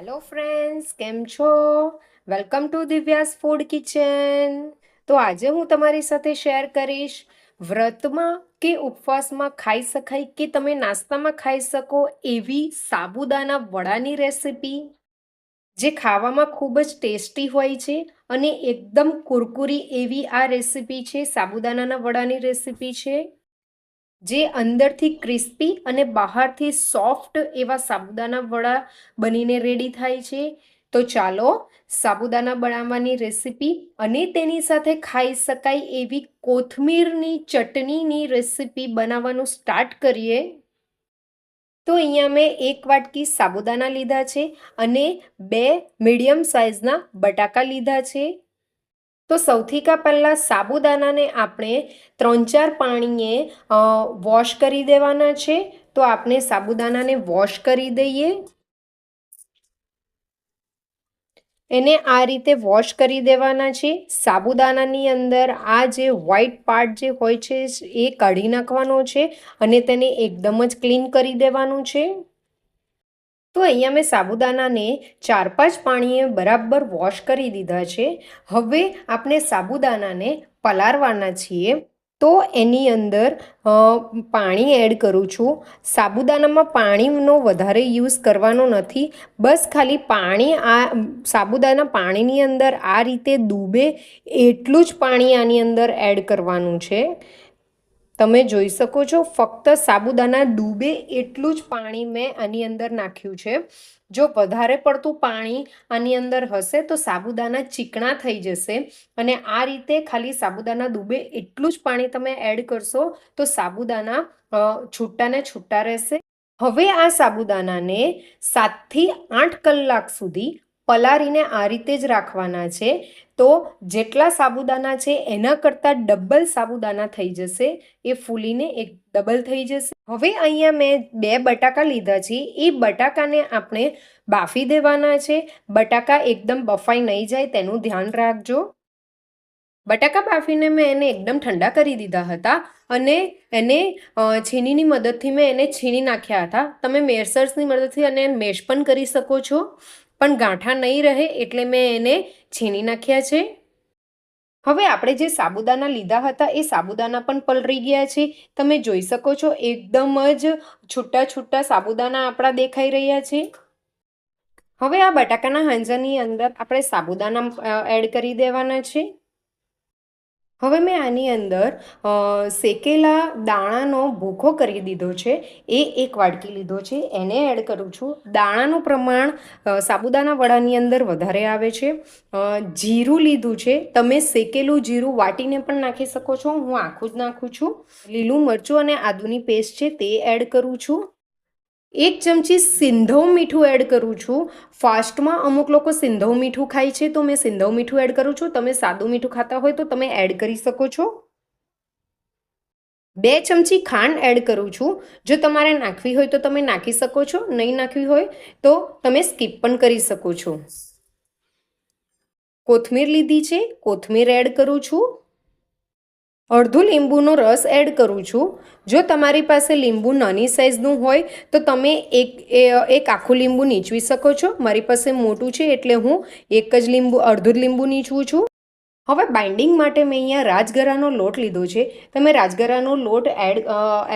Hello friends, કેમ છો? Welcome to Divya's food kitchen. તો આજે હું તમારી સાથે શેર કરીશ વ્રતમાં કે ઉપવાસમાં ખાઈ શકાય કે તમે નાસ્તામાં ખાઈ શકો એવી સાબુદાના વડાની રેસિપી, જે ખાવામાં ખૂબ જ ટેસ્ટી હોય છે અને એકદમ કુરકુરી એવી આ રેસિપી છે. સાબુદાનાના વડાની રેસિપી છે જે અંદરથી ક્રિસ્પી અને બહારથી સોફ્ટ એવા સાબુદાના વડા બનીને રેડી થાય છે. તો ચાલો સાબુદાના બનાવવાની રેસિપી અને તેની સાથે ખાઈ શકાય એવી કોથમીરની ચટણીની રેસિપી બનાવવાનું સ્ટાર્ટ કરીએ. તો અહીંયા મેં 1 વાટકી સાબુદાના લીધા છે અને 2 મીડિયમ સાઇઝના બટાકા લીધા છે. તો સૌથી પહેલાં સાબુદાનાને આપણે 3-4 પાણીએ વોશ કરી દેવાના છે. તો આપણે સાબુદાનાને વોશ કરી દઈએ. એને આ રીતે વોશ કરી દેવાના છે. સાબુદાનાની અંદર આ જે વ્હાઈટ પાર્ટ જે હોય છે એ કાઢી નાખવાનો છે અને તેને એકદમ જ ક્લીન કરી દેવાનું છે. તો અહીંયા મેં સાબુદાનાને 4-5 પાણીએ બરાબર વોશ કરી દીધા છે. હવે આપણે સાબુદાનાને પલાળવાના છીએ. તો એની અંદર પાણી એડ કરું છું. સાબુદાનામાં પાણીનો વધારે યુઝ કરવાનો નથી. બસ ખાલી પાણી આ સાબુદાના પાણીની અંદર આ રીતે ડૂબે એટલું જ પાણી આની અંદર એડ કરવાનું છે. તમે જોઈ શકો છો, ફક્ત સાબુદાના ડૂબે એટલું જ પાણી મેં આની અંદર નાખ્યું છે. જો વધારે પડતું પાણી આની અંદર હશે તો સાબુદાના ચીકણા થઈ જશે અને આ રીતે ખાલી સાબુદાના ડૂબે એટલું જ પાણી તમે એડ કરશો તો સાબુદાના છૂટાને છૂટા રહેશે. હવે આ સાબુદાનાને 7થી 8 કલાક સુધી પલાળીને આ રીતે જ રાખવાના છે. તો જેટલા સાબુદાના છે એના કરતાં ડબલ સાબુદાના થઈ જશે. એ ફૂલીને એક ડબલ થઈ જશે. હવે અહીંયા મેં 2 બટાકા લીધા છે. એ બટાકાને આપણે બાફી દેવાના છે. બટાકા એકદમ બફાઈ નહીં જાય તેનું ધ્યાન રાખજો. બટાકા બાફીને મેં એને એકદમ ઠંડા કરી દીધા હતા અને એને છીણીની મદદથી મેં એને છીણી નાખ્યા હતા. તમે મેસર્સની મદદથી એને મેશ પણ કરી શકો છો, પણ ગાંઠા નહીં રહે એટલે મેં એને છીણી નાખ્યા છે. હવે આપણે જે સાબુદાના લીધા હતા એ સાબુદાના પણ પલળી ગયા છે. તમે જોઈ શકો છો એકદમ જ છૂટા છૂટા સાબુદાના આપણા દેખાઈ રહ્યા છે. હવે આ બટાકાના હાંજાની અંદર આપણે સાબુદાના એડ કરી દેવાના છે. હવે મેં આની અંદર શેકેલા દાણાનો ભૂકો કરી દીધો છે. એ 1 વાટકી લીધો છે, એને એડ કરું છું. દાણાનું પ્રમાણ સાબુદાના વડાની અંદર વધારે આવે છે. જીરું લીધું છે. તમે શેકેલું જીરું વાટીને પણ નાખી શકો છો. હું આખું જ નાખું છું. લીલું મરચું અને આદુની પેસ્ટ છે તે એડ કરું છું. 1 ચમચી સિંધવ મીઠું એડ કરું છું. ફાસ્ટમાં અમુક લોકો સિંધવ મીઠું ખાય છે તો મેં સિંધવ મીઠું એડ કરું છું. તમે સાદું મીઠું ખાતા હોય તો તમે એડ કરી શકો છો. 2 ચમચી ખાંડ એડ કરું છું. જો તમારે નાખવી હોય તો તમે નાખી શકો છો, નહીં નાખવી હોય તો તમે સ્કીપ પણ કરી શકો છો. કોથમીર લીધી છે, કોથમીર એડ કરું છું. અડધું લીંબુનો રસ એડ કરું છું. જો તમારી પાસે લીંબુ નાની સાઇઝનું હોય તો તમે એક આખું લીંબુ નીચવી શકો છો. મારી પાસે મોટું છે એટલે હું અડધું જ લીંબુ નીચવું છું. હવે બાઇન્ડિંગ માટે મેં અહીંયા રાજગરાનો લોટ લીધો છે. તમે રાજગરાનો લોટ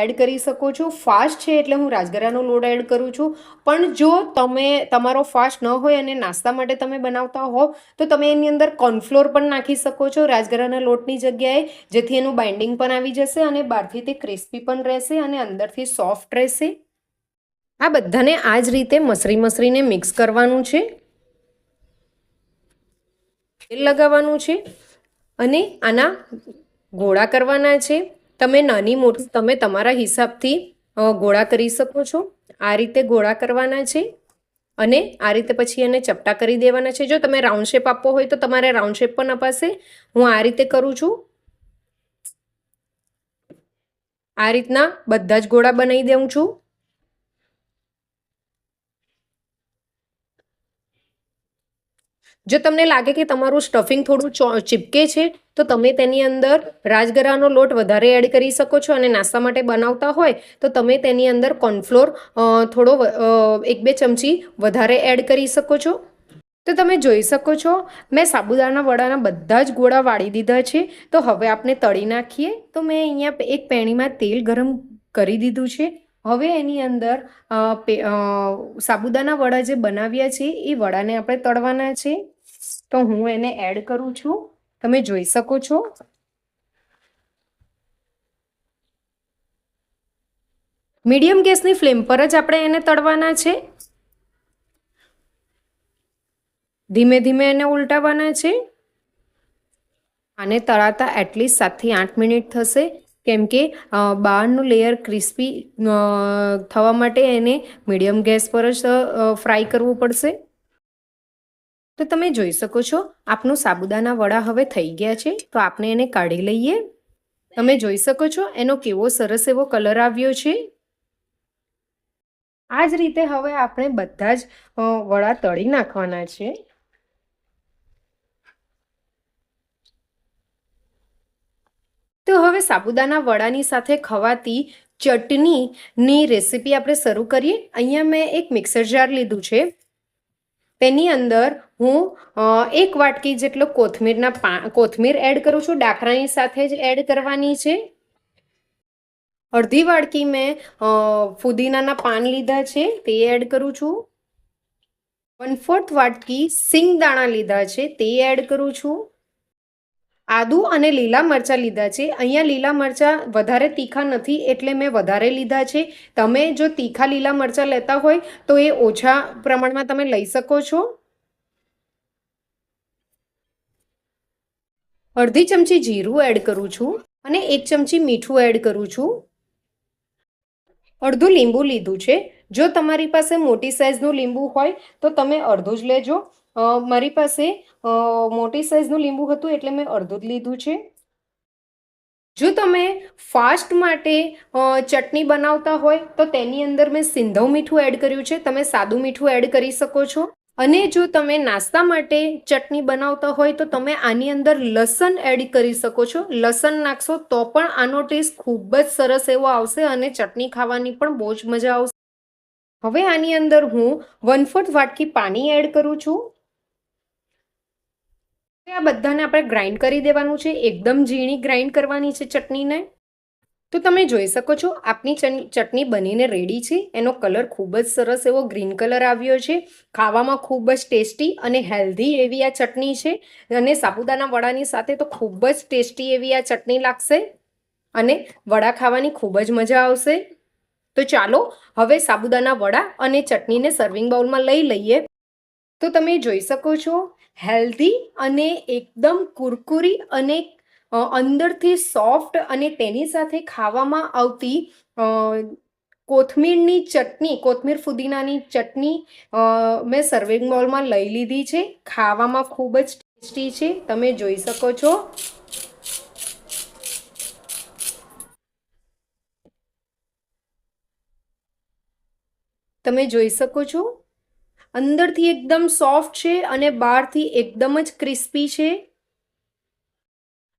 એડ કરી શકો છો. ફાસ્ટ છે એટલે હું રાજગરાનો લોટ એડ કરું છું. પણ જો તમારો ફાસ્ટ ન હોય અને નાસ્તા માટે તમે બનાવતા હો તો તમે એની અંદર કોર્નફ્લોર પણ નાખી શકો છો રાજગરાના લોટની જગ્યાએ, જેથી એનું બાઇન્ડિંગ પણ આવી જશે અને બહારથી તે ક્રિસ્પી પણ રહેશે અને અંદરથી સોફ્ટ રહેશે. આ બધાને આ જ રીતે મસરીને મિક્સ કરવાનું છે. તેલ લગાવવાનું છે અને આના ગોળા કરવાના છે. તમે નાની મોટી તમે તમારા હિસાબથી ગોળા કરી શકો છો. આ રીતે ગોળા કરવાના છે અને આ રીતે પછી એને ચપટા કરી દેવાના છે. જો તમે રાઉન્ડ શેપ આપવો હોય તો તમારે રાઉન્ડ શેપ પણ અપાશે. હું આ રીતે કરું છું. આ રીતના બધા જ ગોળા બનાવી દઉં છું. જો તમને લાગે કે તમારું સ્ટફિંગ થોડું ચીપકે છે તો તમે તેની અંદર રાજગરાનો લોટ વધારે એડ કરી શકો છો, અને નાસ્તા માટે બનાવતા હોય તો તમે તેની અંદર કોર્નફ્લોર થોડો 1-2 ચમચી વધારે એડ કરી શકો છો. તો તમે જોઈ શકો છો મેં સાબુદાણા વડાના બધા જ ગોળા વાળી દીધા છે. તો હવે આપણે તળી નાખીએ. તો મેં અહીંયા એક પેણીમાં તેલ ગરમ કરી દીધું છે. હવે એની અંદર સાબુદાણા વડા જે બનાવ્યા છે એ વડાને આપણે તળવાના છે. તો હું એને એડ કરું છું. તમે જોઈ શકો છો. મીડિયમ ગેસની ફ્લેમ પર જ આપણે એને તળવાના છે. ધીમે ધીમે એને ઉલટાવવાના છે. આને તળાતા એટલીસ્ટ 7 થી 8 મિનિટ થશે, કેમ કે બહારનું લેયર ક્રિસ્પી થવા માટે એને મીડિયમ ગેસ પર જ ફ્રાય કરવું પડશે. તો તમે જોઈ શકો છો આપણું સાબુદાણા વડા હવે થઈ ગયા છે. તો આપણે એને કાઢી લઈએ. તમે જોઈ શકો છો એનો કેવો સરસ એવો કલર આવ્યો છે. આ જ રીતે હવે આપણે બધા જ વડા તળી નાખવાના છે. તો હવે સાબુદાણા વડાની સાથે ખવાતી ચટણીની રેસીપી આપણે શરૂ કરીએ. અહીંયા મેં એક મિક્સર જાર લીધું છે. તેની અંદર હું 1 વાટકી જેટલો કોથમીર એડ કરું છું. ડાખરાની સાથે જ એડ કરવાની છે. અડધી વાટકી મેં ફુદીનાના પાન લીધા છે, તે એડ કરું છું. 1/4 વાટકી સિંગદાણા લીધા છે, તે એડ કરું છું. આદુ અને લીલા મરચાં લીધા છે. અહીંયા લીલા મરચાં વધારે તીખા નથી એટલે મેં વધારે લીધા છે. તમે જો તીખા લીલા મરચાં લેતા હોય તો એ ઓછા પ્રમાણમાં તમે લઈ શકો છો. અડધી ચમચી જીરું એડ કરું છું અને 1 ચમચી મીઠું એડ કરું છું. અડધું લીંબુ લીધું છે. જો તમારી પાસે મોટી સાઇઝનું લીંબુ હોય તો તમે અડધું જ લેજો. મારી પાસે મોટી સાઇઝનું લીંબુ હતું એટલે મેં અડધું જ લીધું છે. જો તમે ફાસ્ટ માટે ચટણી બનાવતા હોય તો તેની અંદર મેં સિંધવ મીઠું એડ કર્યું છે. તમે સાદું મીઠું એડ કરી શકો છો. અને જો તમે નાસ્તા માટે ચટણી બનાવતા હોય તો તમે આની અંદર લસણ એડ કરી શકો છો. લસણ નાખશો તો પણ આનો ટેસ્ટ ખૂબ જ સરસ એવો આવશે અને ચટણી ખાવાની પણ બહુ જ મજા આવશે. હવે આની અંદર હું 1/4 વાટકી પાણી એડ કરું છું. આ બધાને આપણે ગ્રાઇન્ડ કરી દેવાનું છે. એકદમ ઝીણી ગ્રાઇન્ડ કરવાની છે ચટણીને. તો તમે જોઈ શકો છો આપની ચટણી બનીને રેડી છે. એનો કલર ખૂબ જ સરસ એવો ગ્રીન કલર આવ્યો છે. ખાવામાં ખૂબ જ ટેસ્ટી અને હેલ્ધી એવી આ ચટણી છે. અને સાબુદાણા વડાની સાથે તો ખૂબ જ ટેસ્ટી એવી આ ચટણી લાગશે અને વડા ખાવાની ખૂબ જ મજા આવશે. તો ચાલો હવે સાબુદાણા વડા અને ચટણીને સર્વિંગ બાઉલમાં લઈ લઈએ. તો તમે જોઈ શકો છો હેલ્ધી અને એકદમ કુરકુરી અને અંદરથી સોફ્ટ અને તેની સાથે ખાવામાં આવતી કોથમીરની ચટણી, કોથમીર ફુદીનાની ચટણી મેં સર્વિંગ બાઉલમાં લઈ લીધી છે. ખાવામાં ખૂબ જ ટેસ્ટી છે. તમે જોઈ શકો છો. તમે જોઈ શકો છો અંદરથી એકદમ સોફ્ટ છે અને બહારથી એકદમ જ ક્રિસ્પી છે.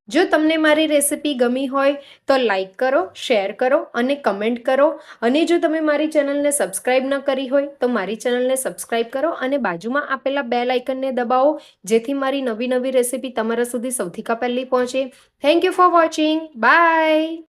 જો તમને મારી રેસિપી ગમી હોય તો લાઈક કરો, શેર કરો અને કમેન્ટ કરો. અને જો તમે મારી ચેનલને સબસ્ક્રાઈબ ન કરી હોય તો મારી ચેનલને સબસ્ક્રાઈબ કરો અને બાજુમાં આપેલા બેલ આઇકનને દબાવો, જેથી મારી નવી નવી રેસિપી તમારા સુધી સૌથી પહેલી પહોંચે. Thank you for watching. By.